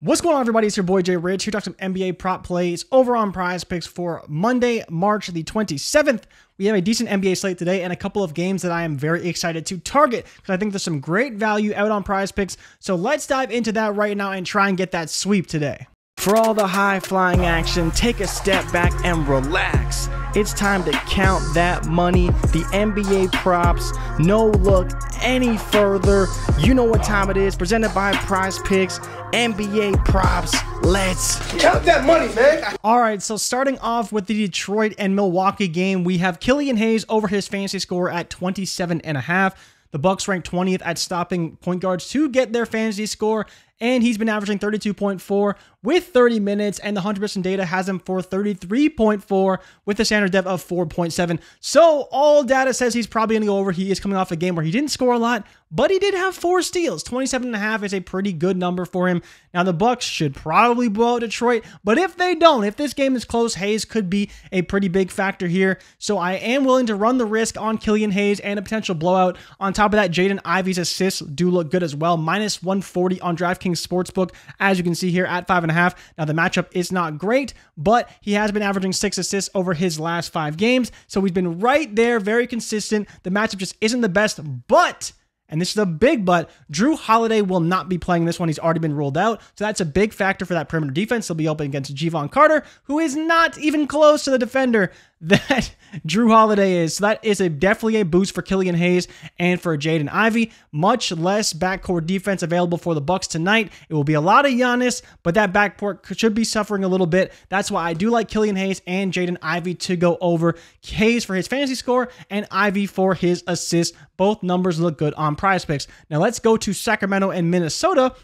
What's going on, everybody? It's your boy Jay Rich here, talk some NBA prop plays over on PrizePicks for Monday, March the 27th. We have a decent NBA slate today and a couple of games that I am very excited to target because I think there's some great value out on PrizePicks. So let's dive into that right now and try and get that sweep today. For all the high-flying action, take a step back and relax. It's time to count that money, the NBA props. No look any further. You know what time it is. Presented by PrizePicks, NBA props. Let's count that money, man. All right, so starting off with the Detroit and Milwaukee game, we have Killian Hayes over his fantasy score at 27.5. The Bucks ranked 20th at stopping point guards to get their fantasy score, and he's been averaging 32.4 with 30 minutes, and the 100% data has him for 33.4 with a standard depth of 4.7. So all data says he's probably going to go over. He is coming off a game where he didn't score a lot, but he did have 4 steals. 27.5 is a pretty good number for him. Now, the Bucks should probably blow out Detroit, but if they don't, if this game is close, Hayes could be a pretty big factor here. So I am willing to run the risk on Killian Hayes and a potential blowout. On top of that, Jaden Ivey's assists do look good as well. Minus 140 on DraftKings Sportsbook, as you can see here at 5.5. Now, the matchup is not great, but he has been averaging 6 assists over his last 5 games. So he's been right there, very consistent. The matchup just isn't the best, but, and this is a big but, Drew Holiday will not be playing this one. He's already been ruled out. So that's a big factor for that perimeter defense. He'll be open against Javon Carter, who is not even close to the defender that Drew Holiday is. So that is definitely a boost for Killian Hayes and for Jaden Ivey. Much less backcourt defense available for the Bucks tonight. It will be a lot of Giannis, but that backcourt should be suffering a little bit. That's why I do like Killian Hayes and Jaden Ivey to go over. Hayes for his fantasy score and Ivey for his assists. Both numbers look good on PrizePicks. Now let's go to Sacramento and Minnesota,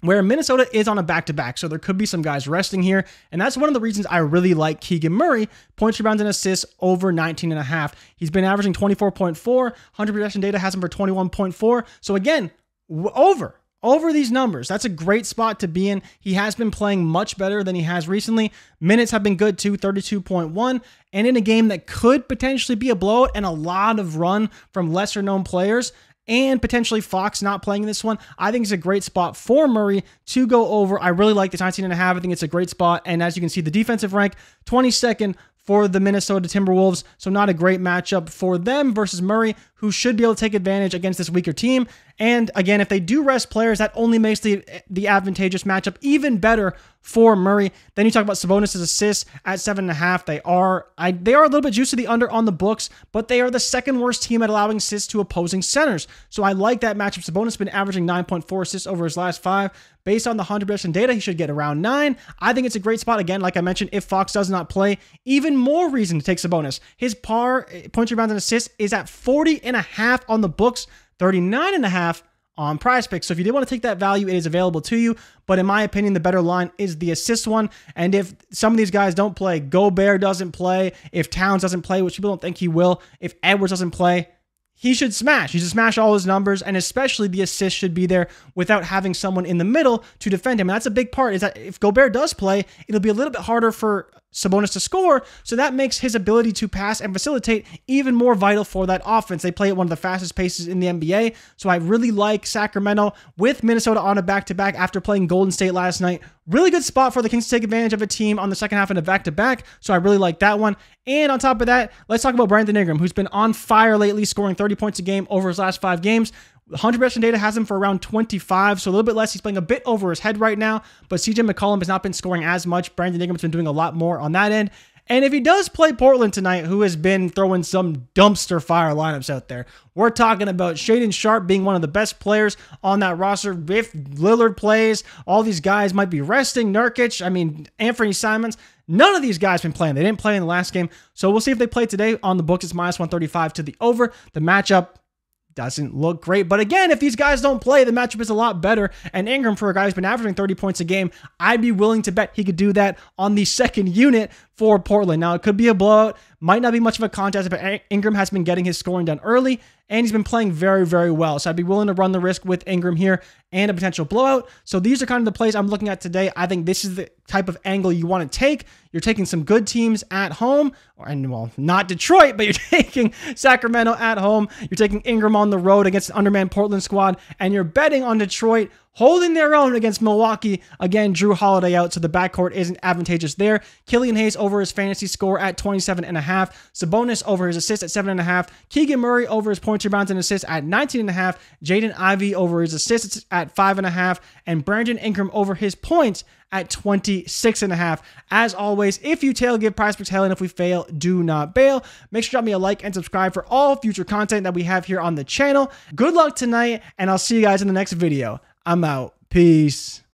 where Minnesota is on a back-to-back, so there could be some guys resting here, and that's one of the reasons I really like Keegan Murray, points, rebounds, and assists over 19.5. He's been averaging 24.4, 100 possession data has him for 21.4, so again, over these numbers. That's a great spot to be in. He has been playing much better than he has recently. Minutes have been good too, 32.1, and in a game that could potentially be a blowout and a lot of run from lesser-known players, and potentially Fox not playing in this one, I think it's a great spot for Murray to go over. I really like the 19.5. I think it's a great spot. And as you can see, the defensive rank, 22nd for the Minnesota Timberwolves. So not a great matchup for them versus Murray, who should be able to take advantage against this weaker team. And again, if they do rest players, that only makes the advantageous matchup even better for Murray. Then you talk about Sabonis' assists at 7.5. They are a little bit juiced to the under on the books, but they are the second worst team at allowing assists to opposing centers. So I like that matchup. Sabonis has been averaging 9.4 assists over his last 5. Based on the 100% data, he should get around 9. I think it's a great spot. Again, like I mentioned, if Fox does not play, even more reason to take Sabonis. His par, points, rebounds, and assists is at 40.5 on the books, 39.5 on PrizePicks. So if you did want to take that value, it is available to you. But in my opinion, the better line is the assist one. And if some of these guys don't play, Gobert doesn't play, if Towns doesn't play, which people don't think he will, if Edwards doesn't play, he should smash. He should smash all his numbers, and especially the assist should be there without having someone in the middle to defend him. And that's a big part, is that if Gobert does play, it'll be a little bit harder for Sabonis to score, so that makes his ability to pass and facilitate even more vital for that offense. They play at one of the fastest paces in the NBA, so I really like Sacramento with Minnesota on a back-to-back after playing Golden State last night. Really good spot for the Kings to take advantage of a team on the second half in a back-to-back, so I really like that one. And on top of that, let's talk about Brandon Ingram, who's been on fire lately, scoring 30 points a game over his last 5 games. 100% data has him for around 25, so a little bit less. He's playing a bit over his head right now, but CJ McCollum has not been scoring as much. Brandon Ingram's been doing a lot more on that end. And if he does play Portland tonight, who has been throwing some dumpster fire lineups out there, we're talking about Shaedon Sharpe being one of the best players on that roster. If Lillard plays, all these guys might be resting. Nurkic, Anthony Simons, none of these guys have been playing. They didn't play in the last game, so we'll see if they play today. On the books, it's minus 135 to the over. The matchup doesn't look great. But again, if these guys don't play, the matchup is a lot better. And Ingram, for a guy who's been averaging 30 points a game, I'd be willing to bet he could do that on the second unit for Portland. Now, it could be a blowout. Might not be much of a contest, but Ingram has been getting his scoring done early, and he's been playing very, very well. So I'd be willing to run the risk with Ingram here and a potential blowout. So these are kind of the plays I'm looking at today. I think this is the type of angle you want to take. You're taking some good teams at home, and well, not Detroit, but you're taking Sacramento at home. You're taking Ingram on the road against an undermanned Portland squad, and you're betting on Detroit holding their own against Milwaukee. Again, Drew Holiday out, so the backcourt isn't advantageous there. Killian Hayes over his fantasy score at 27.5. Sabonis over his assists at 7.5. Keegan Murray over his points, rebounds, and assists at 19.5. Jaden Ivey over his assists at 5.5. And Brandon Ingram over his points at 26.5. As always, if you tail, give PrizePicks hell, and if we fail, do not bail. Make sure to drop me a like and subscribe for all future content that we have here on the channel. Good luck tonight, and I'll see you guys in the next video. I'm out. Peace.